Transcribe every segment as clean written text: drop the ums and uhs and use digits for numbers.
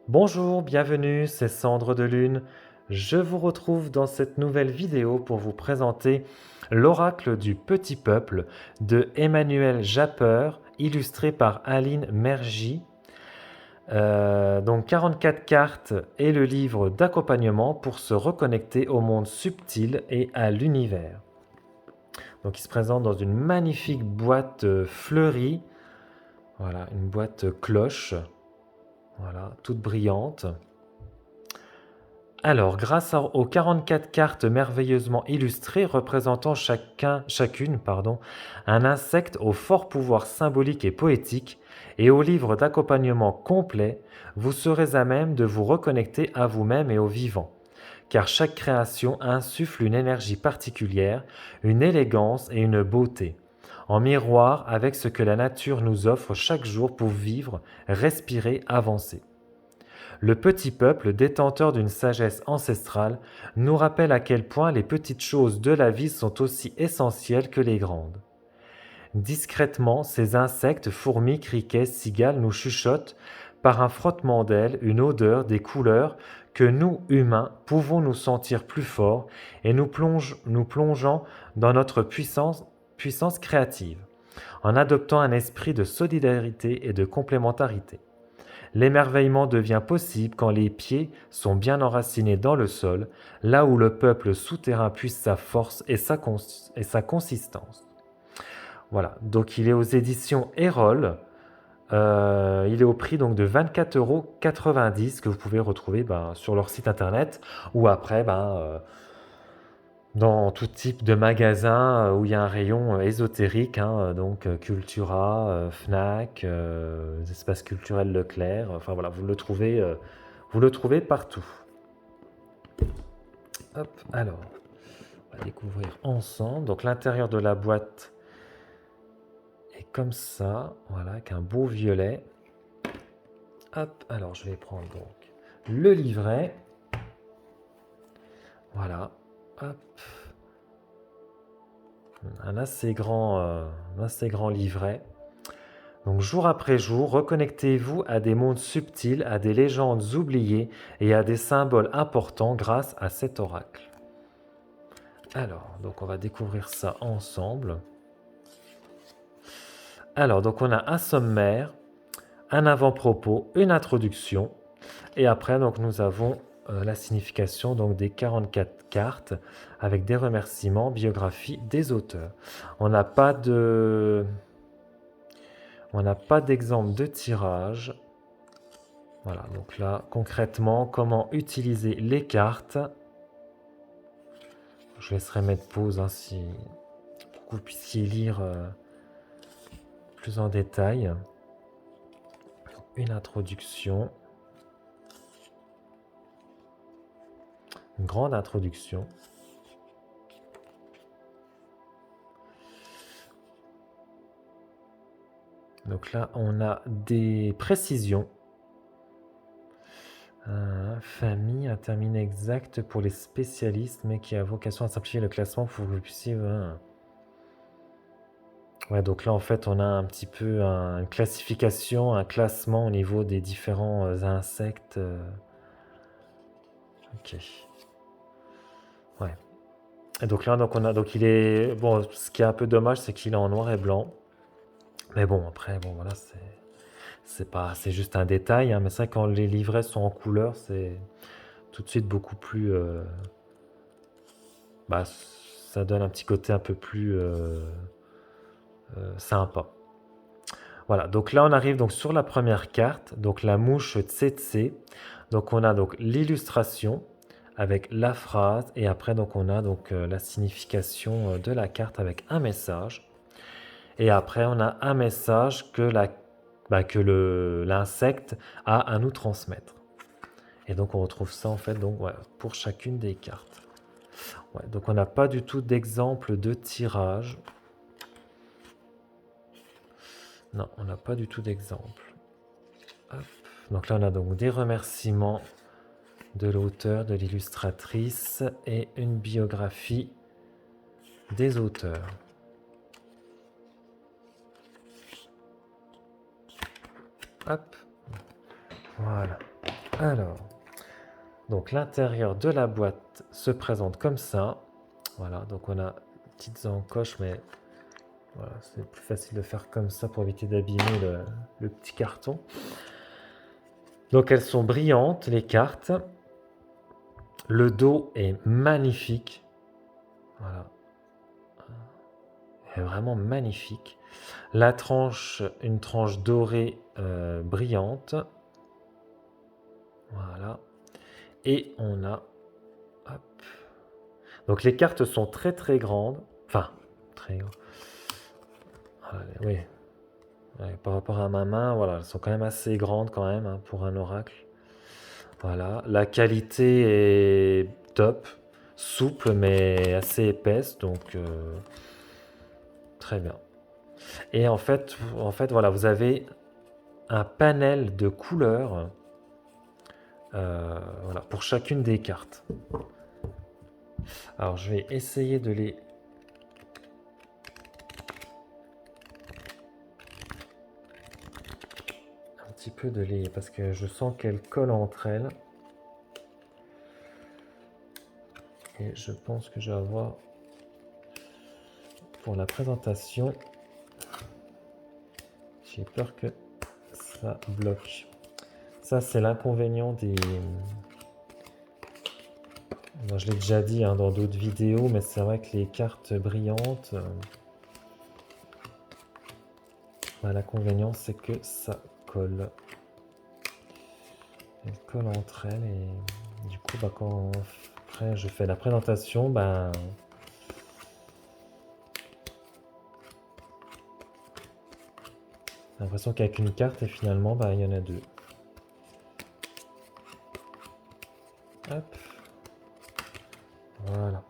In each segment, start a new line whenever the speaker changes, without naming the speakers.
Bonjour, bienvenue, c'est Cendre de Lune. Je vous retrouve dans cette nouvelle vidéo pour vous présenter l'oracle du petit peuple de Emmanuel Japper, illustré par Aline Mergy. Donc 44 cartes et le livre d'accompagnement pour se reconnecter au monde subtil et à l'univers. Donc il se présente dans une magnifique boîte fleurie, voilà, une boîte cloche, voilà, toute brillante. Alors, aux 44 cartes merveilleusement illustrées représentant chacune un insecte au fort pouvoir symbolique et poétique, et au livre d'accompagnement complet, vous serez à même de vous reconnecter à vous-même et au vivant, car chaque création insuffle une énergie particulière, une élégance et une beauté, en miroir avec ce que la nature nous offre chaque jour pour vivre, respirer, avancer. Le petit peuple, détenteur d'une sagesse ancestrale, nous rappelle à quel point les petites choses de la vie sont aussi essentielles que les grandes. Discrètement, ces insectes, fourmis, criquets, cigales nous chuchotent par un frottement d'ailes, une odeur, des couleurs que nous, humains, pouvons nous sentir plus forts et nous plongeant dans notre puissance créative, en adoptant un esprit de solidarité et de complémentarité. L'émerveillement devient possible quand les pieds sont bien enracinés dans le sol, là où le peuple souterrain puise sa force et sa consistance. Voilà, donc il est aux éditions Erol. Il est au prix donc de 24,90 € que vous pouvez retrouver sur leur site internet ou après dans tout type de magasin où il y a un rayon ésotérique, donc Cultura, Fnac, les espaces culturels Leclerc, enfin voilà, vous le trouvez partout. Hop, alors, on va découvrir ensemble. Donc l'intérieur de la boîte est comme ça, voilà, avec un beau violet. Hop, alors je vais prendre donc le livret. Voilà, hop. Un assez grand livret. Donc jour après jour, reconnectez-vous à des mondes subtils, à des légendes oubliées et à des symboles importants grâce à cet oracle. Alors, donc on va découvrir ça ensemble. Alors, donc on a un sommaire, un avant-propos, une introduction, et après donc nous avons la signification donc des 44 cartes avec des remerciements, biographies des auteurs. On n'a pas d'exemple de tirage. Voilà, donc là, concrètement, comment utiliser les cartes. Je laisserai mettre pause pour que vous puissiez lire plus en détail. Une introduction. Une grande introduction. Donc là, on a des précisions. Famille, un terme exact pour les spécialistes, mais qui a vocation à simplifier le classement pour que vous puissiez... Ouais, donc là, en fait, on a un petit peu une classification, un classement au niveau des différents insectes. Ok. Ouais. Et donc là, donc il est... Bon, ce qui est un peu dommage, c'est qu'il est en noir et blanc. Mais bon, après, bon, voilà, c'est juste un détail, mais c'est vrai quand les livrets sont en couleur, c'est tout de suite beaucoup plus... ça donne un petit côté un peu plus sympa. Voilà, donc là on arrive donc sur la première carte, donc la mouche tsetse. Donc on a donc l'illustration avec la phrase et après donc on a donc la signification de la carte avec un message. Et après on a un message que l'insecte a à nous transmettre. Et donc on retrouve ça en fait donc pour chacune des cartes. Ouais, donc on n'a pas du tout d'exemple de tirage. Non, on n'a pas du tout d'exemple. Donc là, on a donc des remerciements de l'auteur, de l'illustratrice et une biographie des auteurs. Hop, voilà. Alors, donc l'intérieur de la boîte se présente comme ça. Voilà, donc on a petites encoches, mais voilà, c'est plus facile de faire comme ça pour éviter d'abîmer le petit carton. Donc elles sont brillantes, les cartes. Le dos est magnifique. Voilà, est vraiment magnifique. La tranche, une tranche dorée brillante. Voilà. Et on a... Hop. Donc les cartes sont très très grandes. Enfin, très grandes. Oui. Ouais, par rapport à ma main, voilà, elles sont quand même assez grandes quand même hein, pour un oracle. Voilà. La qualité est top. Souple mais assez épaisse. Donc très bien. Et voilà, vous avez un panel de couleurs voilà, pour chacune des cartes. Alors je vais essayer de les... Un petit peu de les... Parce que je sens qu'elles collent entre elles. Et je pense que je vais avoir... Pour la présentation... J'ai peur que ça bloque. Ça, c'est l'inconvénient des... Moi, je l'ai déjà dit hein, dans d'autres vidéos, mais c'est vrai que les cartes brillantes... Bah, l'inconvénient, c'est que ça colle. Elles collent entre elles et du coup, bah, quand après je fais la présentation, bah, j'ai l'impression qu'avec une carte et finalement, bah, il y en a deux. Hop. Voilà.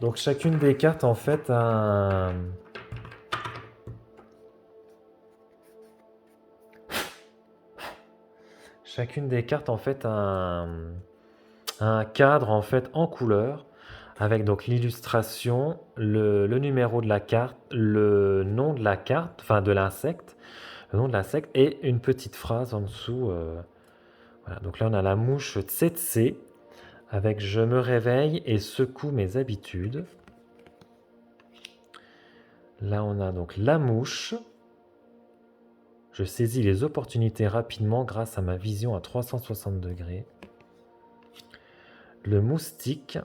Donc chacune des cartes en fait a un... Chacune des cartes en fait a un cadre en fait en couleur avec donc l'illustration, le numéro de la carte, le nom de la carte, enfin de l'insecte, le nom de l'insecte et une petite phrase en dessous. Voilà. Donc là on a la mouche tsetse avec je me réveille et secoue mes habitudes. Là on a donc la mouche. Je saisis les opportunités rapidement grâce à ma vision à 360 degrés. Le moustique.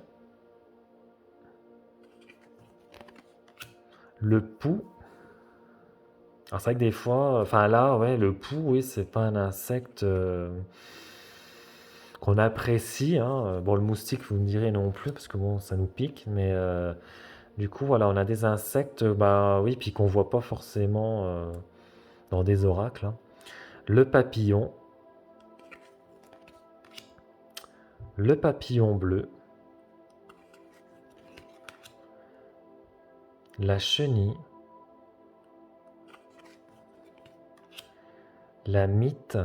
Le pou. Alors c'est vrai que des fois, enfin là, ouais, le pou, oui, c'est pas un insecte qu'on apprécie. Hein. Bon, le moustique, vous me direz non plus, parce que bon, ça nous pique, mais du coup, voilà, on a des insectes, bah oui, puis qu'on voit pas forcément dans des oracles. Hein. Le papillon. Le papillon bleu. La chenille. La mythe.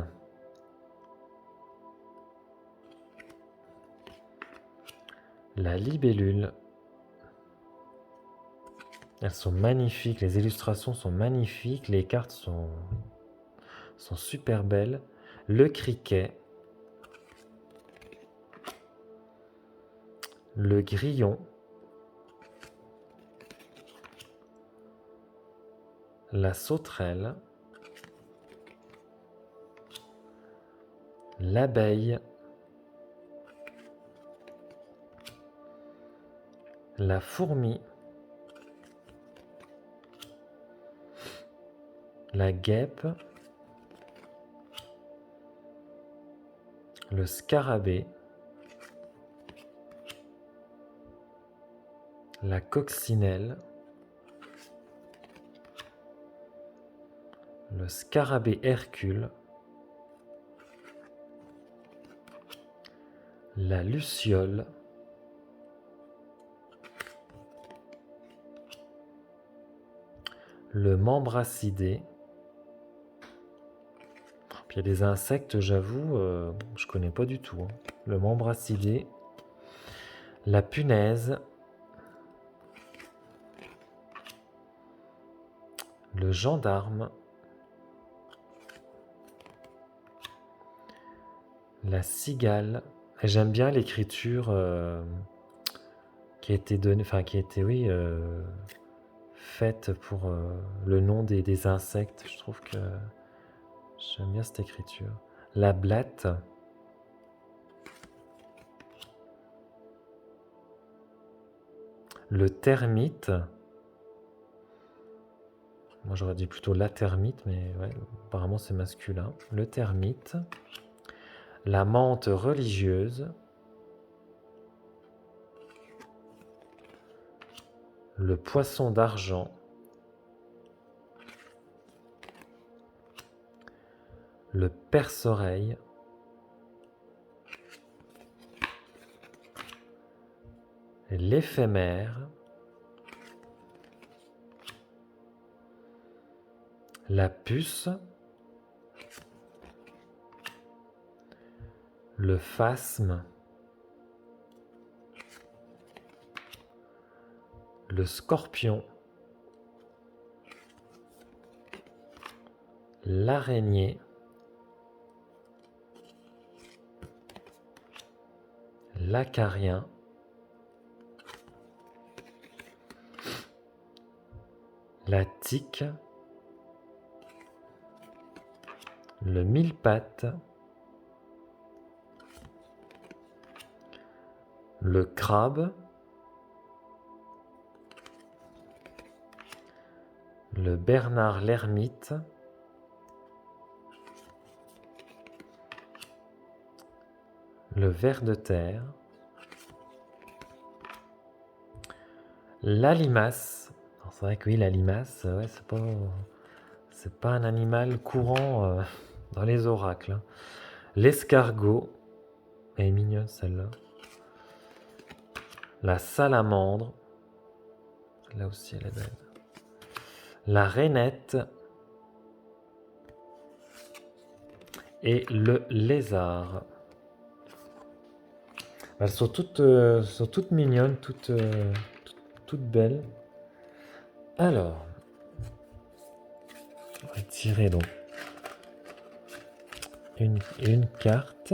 La libellule. Elles sont magnifiques, les illustrations sont magnifiques, les cartes sont super belles. Le criquet. Le grillon. La sauterelle. L'abeille. La fourmi. La guêpe. Le scarabée. La coccinelle. Le scarabée Hercule. La luciole. Le membracidé. Puis il y a des insectes, j'avoue, je connais pas du tout. Hein. Le membracidé. La punaise. Le gendarme. La cigale. Et j'aime bien l'écriture qui a été donnée, enfin qui a été, oui, faite pour le nom des insectes. Je trouve que j'aime bien cette écriture. La blatte. Le termite. Moi j'aurais dit plutôt la termite, mais ouais, apparemment c'est masculin. Le termite. La menthe religieuse. Le poisson d'argent. Le perce-oreille. L'éphémère. La puce. Le phasme. Le scorpion. L'araignée. L'acarien. La tique. Le mille-pattes. Le crabe. Le bernard l'ermite. Le ver de terre. La limace. Alors, c'est vrai que oui, la limace, ouais, c'est pas un animal courant dans les oracles, hein. L'escargot. Elle est mignonne celle-là. La salamandre. Là aussi elle est belle. La rainette. Et le lézard. Elles sont toutes mignonnes, toutes belles. Alors, on va tirer donc une carte.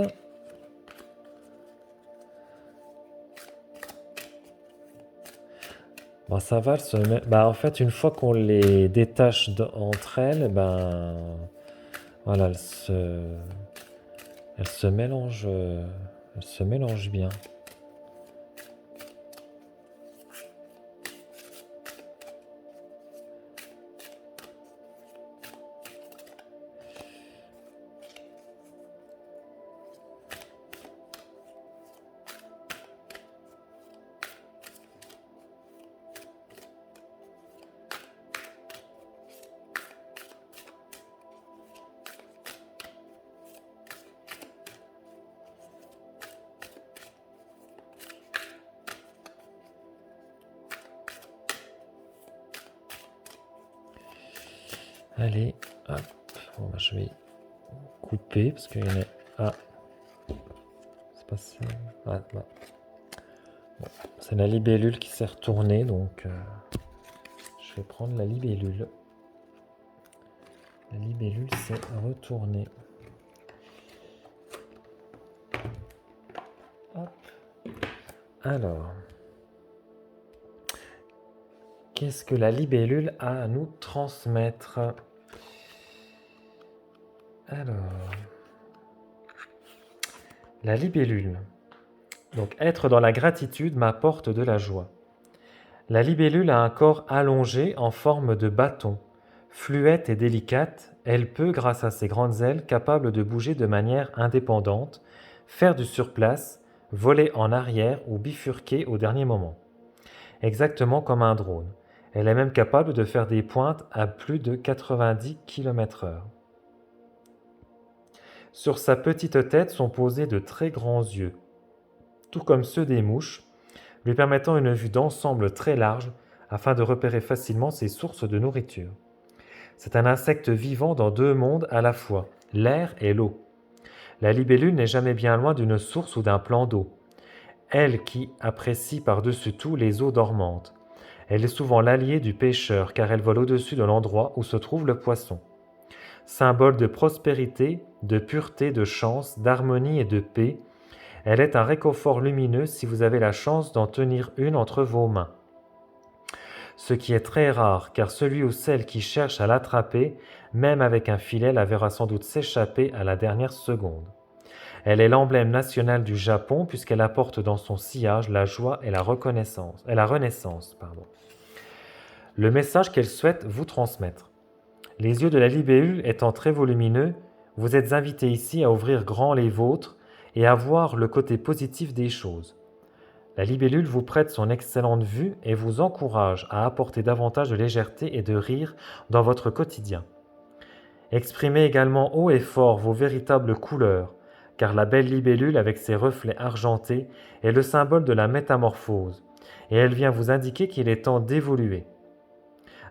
Bon, ça va se mettre. Bah, en fait, une fois qu'on les détache entre elles, ben voilà, elles se mélangent bien. Allez, hop. Bon, bah, je vais couper parce qu'il y en a. Ah, c'est pas ça. Ah, bah. Bon, c'est la libellule qui s'est retournée, donc je vais prendre la libellule. La libellule s'est retournée. Hop. Alors, qu'est-ce que la libellule a à nous transmettre? Alors, la libellule. Donc, être dans la gratitude m'apporte de la joie. La libellule a un corps allongé en forme de bâton. Fluette et délicate, elle peut, grâce à ses grandes ailes, capables de bouger de manière indépendante, faire du surplace, voler en arrière ou bifurquer au dernier moment. Exactement comme un drone. Elle est même capable de faire des pointes à plus de 90 km/h. Sur sa petite tête sont posés de très grands yeux, tout comme ceux des mouches, lui permettant une vue d'ensemble très large afin de repérer facilement ses sources de nourriture. C'est un insecte vivant dans deux mondes à la fois, l'air et l'eau. La libellule n'est jamais bien loin d'une source ou d'un plan d'eau. Elle qui apprécie par-dessus tout les eaux dormantes. Elle est souvent l'alliée du pêcheur car elle vole au-dessus de l'endroit où se trouve le poisson. Symbole de prospérité, de pureté, de chance, d'harmonie et de paix, elle est un réconfort lumineux si vous avez la chance d'en tenir une entre vos mains. Ce qui est très rare, car celui ou celle qui cherche à l'attraper, même avec un filet, la verra sans doute s'échapper à la dernière seconde. Elle est l'emblème national du Japon puisqu'elle apporte dans son sillage la joie et la reconnaissance, et la renaissance. Le message qu'elle souhaite vous transmettre. Les yeux de la libellule étant très volumineux, vous êtes invité ici à ouvrir grand les vôtres et à voir le côté positif des choses. La libellule vous prête son excellente vue et vous encourage à apporter davantage de légèreté et de rire dans votre quotidien. Exprimez également haut et fort vos véritables couleurs, car la belle libellule avec ses reflets argentés est le symbole de la métamorphose, et elle vient vous indiquer qu'il est temps d'évoluer.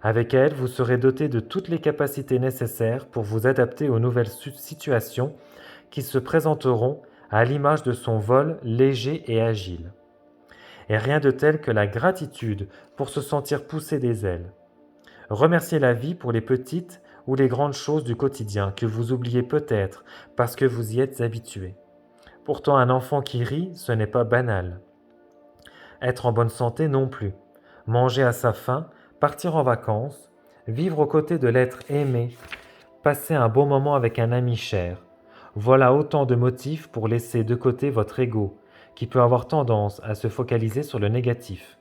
Avec elle, vous serez doté de toutes les capacités nécessaires pour vous adapter aux nouvelles situations qui se présenteront à l'image de son vol léger et agile. Et rien de tel que la gratitude pour se sentir pousser des ailes. Remerciez la vie pour les petites ou les grandes choses du quotidien que vous oubliez peut-être parce que vous y êtes habitué. Pourtant, un enfant qui rit, ce n'est pas banal. Être en bonne santé non plus. Manger à sa faim, partir en vacances, vivre aux côtés de l'être aimé, passer un bon moment avec un ami cher. Voilà autant de motifs pour laisser de côté votre ego, qui peut avoir tendance à se focaliser sur le négatif,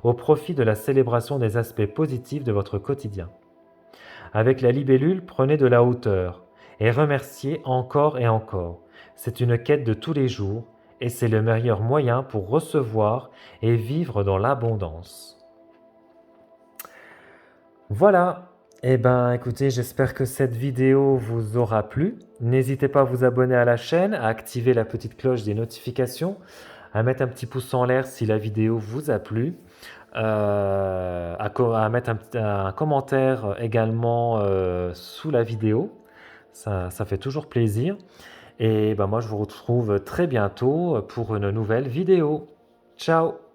au profit de la célébration des aspects positifs de votre quotidien. Avec la libellule, prenez de la hauteur et remerciez encore et encore. C'est une quête de tous les jours et c'est le meilleur moyen pour recevoir et vivre dans l'abondance. Voilà, écoutez, j'espère que cette vidéo vous aura plu. N'hésitez pas à vous abonner à la chaîne, à activer la petite cloche des notifications, à mettre un petit pouce en l'air si la vidéo vous a plu, à mettre un commentaire également sous la vidéo. Ça fait toujours plaisir. Et moi, je vous retrouve très bientôt pour une nouvelle vidéo. Ciao!